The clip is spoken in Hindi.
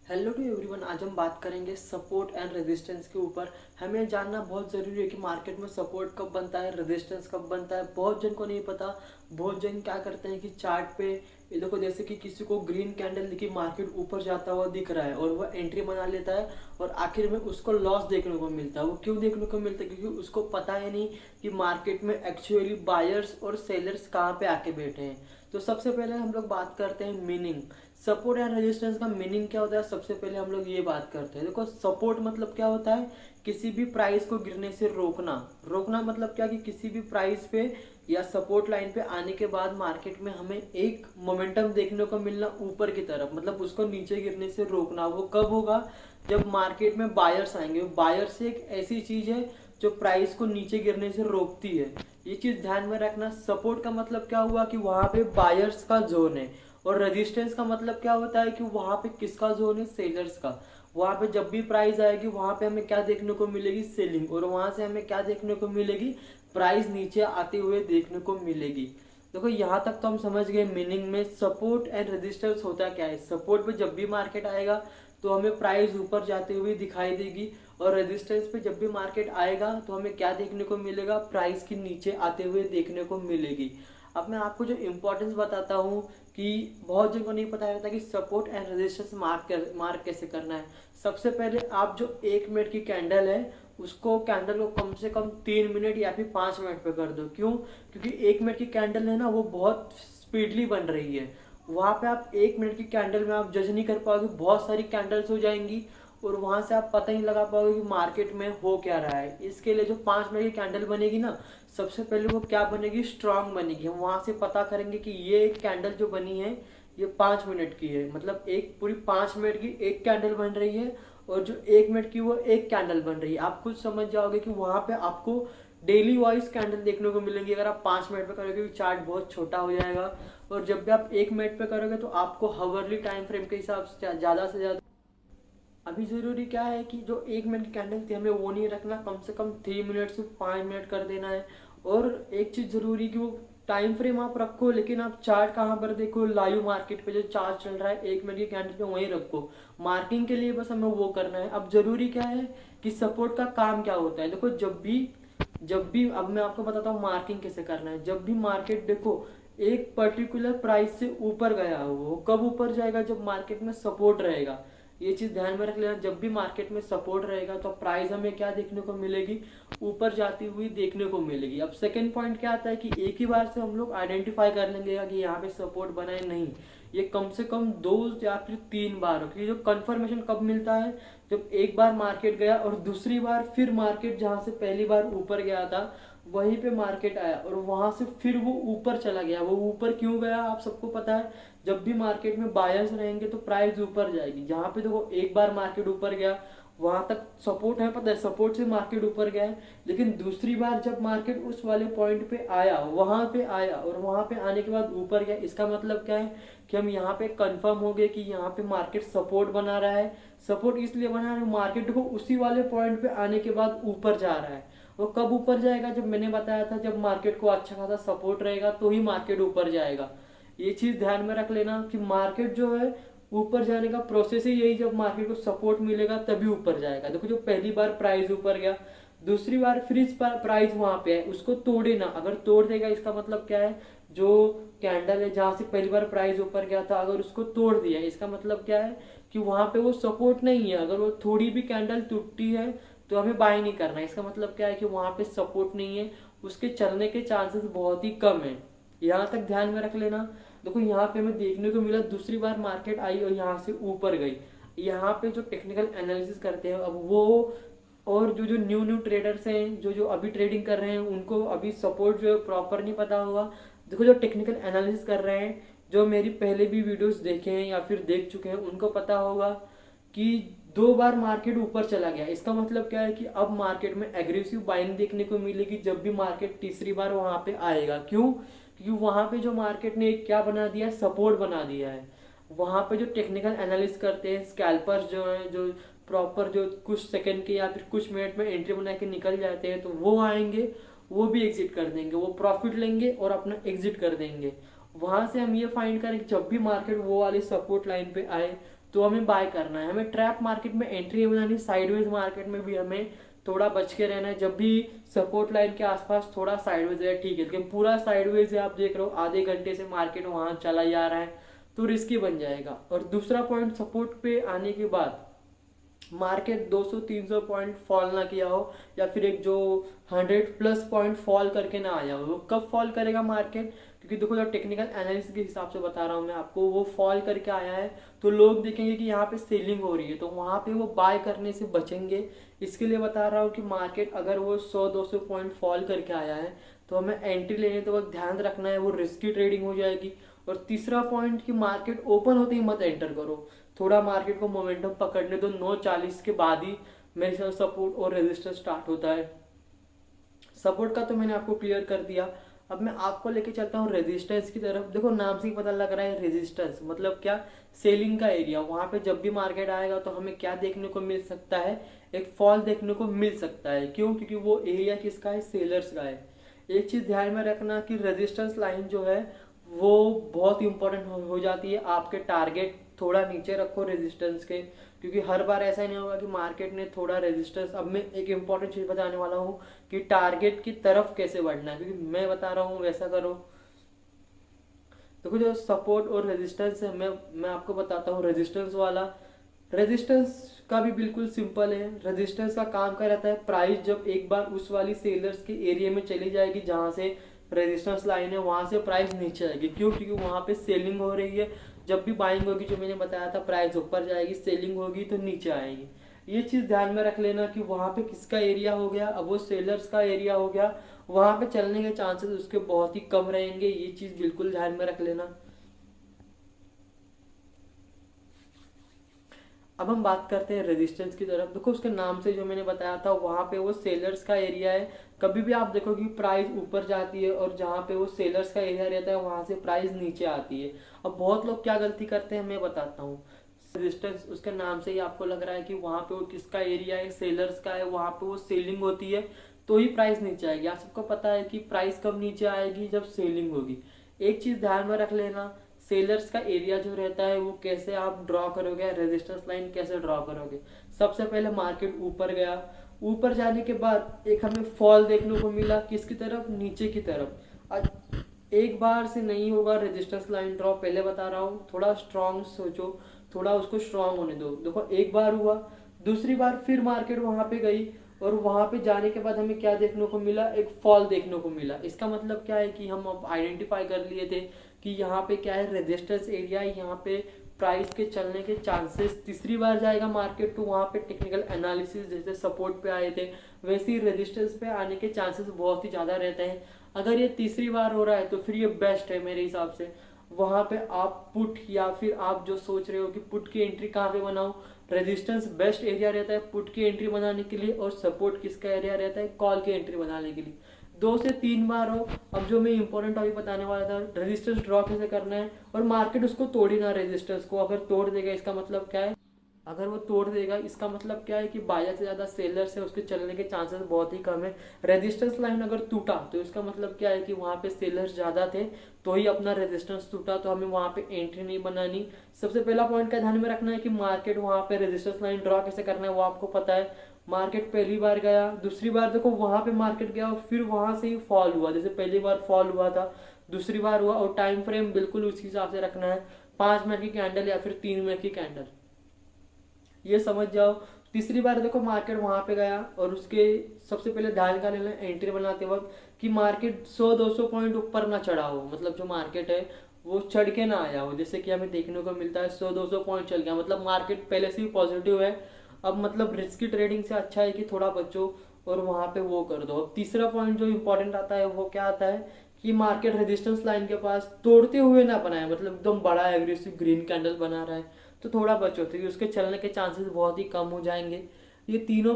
Hello to everyone. आज हम बात करेंगे सपोर्ट एंड रेजिस्टेंस के ऊपर। हमें जानना बहुत ज़रूरी है कि मार्केट में सपोर्ट कब बनता है, रेजिस्टेंस कब बनता है। बहुत जन को नहीं पता। बहुत जन क्या करते हैं कि चार्ट पे ये देखो, जैसे कि किसी को ग्रीन कैंडल दिखी, मार्केट ऊपर जाता हुआ दिख रहा है और वह एंट्री बना लेता है और आखिर में उसको लॉस देखने को मिलता है। वो क्यों देखने को मिलता है? क्योंकि उसको पता ही नहीं कि मार्केट में एक्चुअली बायर्स और सेलर्स कहाँ पे आके बैठे हैं। तो सबसे पहले हम लोग बात करते हैं मीनिंग। सपोर्ट एंड रेजिस्टेंस का मीनिंग क्या होता है, सबसे पहले हम लोग ये बात करते हैं। देखो, सपोर्ट मतलब क्या होता है? किसी भी प्राइस को गिरने से रोकना। रोकना मतलब क्या कि किसी भी प्राइस पे या सपोर्ट लाइन पे आने के बाद मार्केट में हमें एक मोमेंटम देखने को मिलना ऊपर की तरफ, मतलब उसको नीचे गिरने से रोकना। वो कब होगा? जब मार्केट में बायर्स आएंगे। बायर्स एक ऐसी चीज है जो प्राइस को नीचे गिरने से रोकती है। ये चीज ध्यान में रखना। सपोर्ट का मतलब क्या हुआ कि वहां पे बायर्स का जोन है, और रेजिस्टेंस का मतलब क्या होता है कि वहां पे किसका जोन है? सेलर्स का। वहां पे जब भी प्राइस आएगी वहां पे हमें क्या देखने को मिलेगी? सेलिंग। और वहां से हमें क्या देखने को मिलेगी? प्राइस नीचे आते हुए देखने को मिलेगी। देखो, यहाँ तक तो हम समझ गए मीनिंग में। सपोर्ट एंड रेजिस्टेंस होता क्या है? सपोर्ट पे जब भी मार्केट आएगा तो हमें प्राइस ऊपर जाते हुए दिखाई देगी, और रेजिस्टेंस पे जब भी मार्केट आएगा तो हमें क्या देखने को मिलेगा? प्राइस की नीचे आते हुए देखने को मिलेगी। अब मैं आपको जो इम्पोर्टेंस बताता हूँ कि बहुत जन को नहीं पता रहता कि सपोर्ट एंड रेजिस्टेंस मार्क कैसे करना है। सबसे पहले आप जो 1 मिनट की कैंडल है, उसको कैंडल को कम से कम 3 मिनट या फिर 5 मिनट पे कर दो। क्यों? क्योंकि 1 मिनट की कैंडल है ना, वो बहुत स्पीडली बन रही है। वहां पे आप 1 मिनट की कैंडल में आप जज नहीं कर पाओगे, बहुत सारी कैंडल्स हो जाएंगी और वहां से आप पता ही नहीं लगा पाओगे कि मार्केट में हो क्या रहा है। इसके लिए जो 5 मिनट की कैंडल बनेगी ना, सबसे पहले वो क्या बनेगी? स्ट्रांग बनेगी। हम वहां से पता करेंगे कि ये कैंडल जो बनी है ये 5 मिनट की है, मतलब एक पूरी 5 मिनट की एक कैंडल बन रही है, और जो 1 मिनट की वो एक कैंडल बन रही है। आप खुद समझ जाओगे कि वहां पे आपको डेली वाइज कैंडल देखने को मिलेंगी। अगर आप 5 मिनट पे करोगे तो चार्ट बहुत छोटा हो जाएगा, और जब भी आप 1 मिनट पे करोगे तो आपको हावरली टाइम फ्रेम के हिसाब से ज्यादा से ज्यादा। अभी जरूरी क्या है कि जो 1 मिनट की कैंडल थी हमें वो नहीं रखना, कम से कम 3 मिनट से 5 मिनट कर देना है। और एक चीज जरूरी कि वो टाइम फ्रेम आप रखो, लेकिन आप चार्ट कहाँ पर देखो? लाइव मार्केट पे जो चार्ट चल रहा है 1 मिनट की कैंडल पे वहीं रखो। मार्किंग के लिए बस हमें वो करना है। अब जरूरी क्या है कि सपोर्ट का काम क्या होता है? देखो, जब भी अब मैं आपको बताता हूँ मार्किंग कैसे करना है। जब भी मार्केट देखो एक पर्टिकुलर प्राइस से ऊपर गया हो, वो कब ऊपर जाएगा? जब मार्केट में सपोर्ट रहेगा। ये चीज ध्यान में रख लेना। जब भी मार्केट में सपोर्ट रहेगा तो प्राइस हमें क्या देखने को मिलेगी? ऊपर जाती हुई देखने को मिलेगी। अब सेकंड पॉइंट क्या आता है कि एक ही बार से हम लोग आइडेंटिफाई कर लेंगे कि यहाँ पे सपोर्ट बना है, नहीं। ये कम से कम 2 या फिर 3 बार हो। क्योंकि जो कंफर्मेशन कब मिलता है? जब एक बार मार्केट गया और दूसरी बार फिर मार्केट जहां से पहली बार ऊपर गया था वहीं पे मार्केट आया और वहां से फिर वो ऊपर चला गया। वो ऊपर क्यों गया आप सबको पता है। जब भी मार्केट में बायर्स रहेंगे तो प्राइस ऊपर जाएगी। जहां पे देखो एक बार मार्केट ऊपर गया वहां तक सपोर्ट है, पता है, सपोर्ट से मार्केट ऊपर गया है। लेकिन दूसरी बार जब मार्केट उस वाले पॉइंट पे आया, वहां पे आया और वहां पे आने के बाद ऊपर गया, इसका मतलब क्या है कि हम यहाँ पे कंफर्म हो गए कि यहाँ पे मार्केट सपोर्ट बना रहा है। सपोर्ट इसलिए बना रहा है, मार्केट को उसी वाले पॉइंट पे आने के बाद ऊपर जा रहा है। वो कब ऊपर जाएगा? जब मैंने बताया था, जब मार्केट को अच्छा खासा सपोर्ट रहेगा तो ही मार्केट ऊपर जाएगा। ये चीज ध्यान में रख लेना कि मार्केट जो है ऊपर जाने का प्रोसेस ही यही, जब मार्केट को सपोर्ट मिलेगा तभी ऊपर जाएगा। देखो, जो पहली बार प्राइस ऊपर गया, दूसरी बार फ्रीज प्राइस वहां पे है, उसको तोड़े ना। अगर तोड़ देगा इसका मतलब क्या है? जो कैंडल है जहां से पहली बार प्राइस ऊपर गया था, अगर उसको तोड़ दिया इसका मतलब क्या है कि वहां पे वो सपोर्ट नहीं है। अगर वो थोड़ी भी कैंडल टूटती है तो हमें बाय नहीं करना है। इसका मतलब क्या है कि वहां पे सपोर्ट नहीं है, उसके चलने के चांसेस बहुत ही कम है। यहाँ तक ध्यान में रख लेना। देखो, यहाँ पे हमें देखने को मिला दूसरी बार मार्केट आई और यहाँ से ऊपर गई। यहाँ पे जो टेक्निकल एनालिसिस करते हैं अब वो, और जो जो न्यू न्यू ट्रेडर्स हैं जो जो अभी ट्रेडिंग कर रहे हैं उनको अभी सपोर्ट जो है प्रॉपर नहीं पता होगा। देखो, जो टेक्निकल एनालिसिस कर रहे हैं, जो मेरी पहले भी वीडियोस देखे हैं या फिर देख चुके हैं, उनको पता होगा कि 2 बार मार्केट ऊपर चला गया। इसका मतलब क्या है कि अब मार्केट में एग्रेसिव बाइंग देखने को मिलेगी जब भी मार्केट तीसरी बार वहां पे आएगा। क्यों? क्योंकि वहां पे जो मार्केट ने क्या बना दिया है? सपोर्ट बना दिया है। वहां पे जो टेक्निकल एनालिसिस करते हैं, स्कैल्पर्स जो है, जो प्रॉपर जो कुछ सेकंड के या फिर कुछ मिनट में एंट्री बना के निकल जाते हैं, तो वो आएंगे, वो भी एग्जिट कर देंगे, वो प्रॉफिट लेंगे और अपना एग्जिट कर देंगे। वहां से हम ये फाइंड करें कि जब भी मार्केट वो वाली सपोर्ट लाइन पे आए तो हमें बाय करना है। हमें ट्रैप मार्केट में एंट्री नहीं बनानी, साइडवेज मार्केट में भी हमें थोड़ा बच के रहना है। जब भी सपोर्ट लाइन के आसपास थोड़ा साइडवेज है ठीक है, लेकिन पूरा साइडवेज है आप देख रहे हो आधे घंटे से मार्केट वहां चला जा रहा है तो रिस्की बन जाएगा। और दूसरा पॉइंट, सपोर्ट पे आने के बाद मार्केट 200-300 पॉइंट फॉल ना किया हो, या फिर एक जो 100+ पॉइंट फॉल करके ना आया हो। कब फॉल करेगा मार्केट, क्योंकि देखो जो टेक्निकल एनालिसिस के हिसाब से बता रहा हूँ मैं आपको, वो फॉल करके आया है तो लोग देखेंगे कि यहाँ पे सेलिंग हो रही है तो वहाँ पे वो बाय करने से बचेंगे। इसके लिए बता रहा हूँ कि मार्केट अगर वो 100-200 पॉइंट फॉल करके आया है तो हमें एंट्री लेने तो वक्त ध्यान रखना है, वो रिस्की ट्रेडिंग हो जाएगी। और तीसरा पॉइंट कि मार्केट ओपन होते ही मत एंटर करो, थोड़ा मार्केट को मोमेंटम पकड़ने दो। 9:40 के बाद ही मेरे साथ सपोर्ट और रेजिस्टेंस स्टार्ट होता है। सपोर्ट का तो मैंने आपको क्लियर कर दिया। अब मैं आपको लेके चलता हूँ रेजिस्टेंस की तरफ। देखो नाम से ही पता लग रहा है रेजिस्टेंस मतलब क्या, सेलिंग का एरिया। वहां पे जब भी मार्केट आएगा तो हमें क्या देखने को मिल सकता है, एक फॉल देखने को मिल सकता है। क्यों, क्योंकि वो एरिया किसका है, सेलर्स का है। एक चीज ध्यान में रखना कि रेजिस्टेंस लाइन जो है वो बहुत इंपॉर्टेंट हो जाती है। आपके टारगेट थोड़ा नीचे रखो रेजिस्टेंस के, क्योंकि हर बार ऐसा नहीं होगा कि मार्केट ने थोड़ा रेजिस्टेंस। अब मैं एक इंपॉर्टेंट चीज बताने वाला हूँ कि टारगेट की तरफ कैसे बढ़ना है, क्योंकि मैं बता रहा हूँ वैसा करो। देखो जो सपोर्ट और रेजिस्टेंस है, मैं आपको बताता हूँ रेजिस्टेंस वाला। रेजिस्टेंस का भी बिल्कुल सिंपल है। रेजिस्टेंस का काम क्या रहता है, प्राइस जब एक बार उस वाली सेलर्स के एरिया में चली जाएगी जहां से रेजिस्टेंस लाइन है, वहां से प्राइस नीचे आएगी। क्यों, क्योंकि वहां पे सेलिंग हो रही है। जब भी बाइंग होगी, जो मैंने बताया था, प्राइस ऊपर जाएगी, सेलिंग होगी तो नीचे आएगी। ये चीज ध्यान में रख लेना कि वहां पे किसका एरिया हो गया, अब वो सेलर्स का एरिया हो गया, वहां पे चलने के चांसेस उसके बहुत ही कम रहेंगे। ये चीज बिल्कुल ध्यान में रख लेना। अब हम बात करते हैं रेजिस्टेंस की तरफ। देखो उसके नाम से जो मैंने बताया था, वहां पे वो सेलर्स का एरिया है। कभी भी आप देखो कि प्राइस ऊपर जाती है और जहां पे वो सेलर्स का एरिया रहता है वहां से प्राइस नीचे आती है। अब बहुत लोग क्या गलती करते हैं मैं बताता हूँ। रेजिस्टेंस उसके नाम से ही आपको लग रहा है कि वहां पे वो किसका एरिया है, सेलर्स का है, वहां पे वो सेलिंग होती है तो ही प्राइस नीचे आएगी। आप सबको पता है कि प्राइस कब नीचे आएगी, जब सेलिंग होगी। एक चीज ध्यान में रख लेना, सेलर्स का एरिया जो रहता है वो कैसे आप ड्रॉ करोगे, रेजिस्टेंस लाइन कैसे ड्रॉ करोगे। सबसे पहले मार्केट ऊपर गया, ऊपर जाने के बाद एक हमें फॉल देखने को मिला, किसकी तरफ, नीचे की तरफ। आज एक बार से नहीं होगा रेजिस्टेंस लाइन ड्रॉ, पहले बता रहा हूँ। थोड़ा स्ट्रांग सोचो, थोड़ा उसको स्ट्रांग होने दो। देखो एक बार हुआ, दूसरी बार फिर मार्केट वहां पे गई और वहां पे जाने के बाद हमें क्या देखने को मिला, एक फॉल देखने को मिला। इसका मतलब क्या है कि हम अब आइडेंटिफाई कर लिए थे कि यहाँ पे क्या है, रेजिस्टेंस एरिया है, यहाँ पे प्राइस के चलने के चांसेस। तीसरी बार जाएगा मार्केट तो वहाँ पे टेक्निकल एनालिसिस जैसे सपोर्ट पे आए थे वैसे ही रेजिस्टेंस पे आने के चांसेस बहुत ही ज़्यादा रहते हैं। अगर ये तीसरी बार हो रहा है तो फिर ये बेस्ट है मेरे हिसाब से। वहाँ पे आप पुट, या फिर आप जो सोच रहे हो कि पुट की एंट्री कहाँ पे बनाऊं, रेजिस्टेंस बेस्ट एरिया रहता है पुट की एंट्री बनाने के लिए, और सपोर्ट किसका एरिया रहता है, कॉल की एंट्री बनाने के लिए। 2 से 3 बार हो। अब जो मैं इंपॉर्टेंट टॉपिक बताने वाला था, रेजिस्टेंस ड्रॉ कैसे करना है, और मार्केट उसको तोड़ी ना, रेजिस्टेंस को अगर तोड़ देगा इसका मतलब क्या है, अगर वो तोड़ देगा इसका मतलब क्या है कि बायर से ज्यादा सेलर्स है, उसके चलने के चांसेस बहुत ही कम है। रेजिस्टेंस लाइन अगर टूटा तो इसका मतलब क्या है कि वहां पे सेलर्स ज्यादा थे तो ही अपना रेजिस्टेंस टूटा, तो हमें वहां पे एंट्री नहीं बनानी। सबसे पहला पॉइंट का ध्यान में रखना है कि मार्केट वहां पे रेजिस्टेंस लाइन ड्रॉ कैसे करना है वो आपको पता है। मार्केट पहली बार गया, दूसरी बार देखो वहां पे मार्केट गया और फिर वहां से ही फॉल हुआ, जैसे पहली बार फॉल हुआ था दूसरी बार हुआ, और टाइम फ्रेम बिल्कुल उसी हिसाब से रखना है, 5 मिनट की कैंडल या फिर 3 मिनट की कैंडल, ये समझ जाओ। तीसरी बार देखो मार्केट वहां पे गया और उसके सबसे पहले ध्यान का लेना एंट्री बनाते वक्त कि मार्केट 100-200 पॉइंट ऊपर ना चढ़ा हो, मतलब जो मार्केट है वो चढ़ के ना आया हो। जैसे कि हमें देखने को मिलता है 100-200 पॉइंट चल गया, मतलब मार्केट पहले से ही पॉजिटिव है। अब मतलब रिस्की ट्रेडिंग से अच्छा है कि थोड़ा बचो और वहां पे वो कर दो। अब तीसरा पॉइंट जो इंपॉर्टेंट आता है वो क्या आता है कि मार्केट रेजिस्टेंस लाइन के पास तोड़ते हुए ना बनाए, मतलब एकदम बड़ा एग्रेसिव ग्रीन कैंडल बना रहा है तो थोड़ा बचो, क्योंकि उसके चलने के चांसेस बहुत ही कम हो जाएंगे। ये तीनों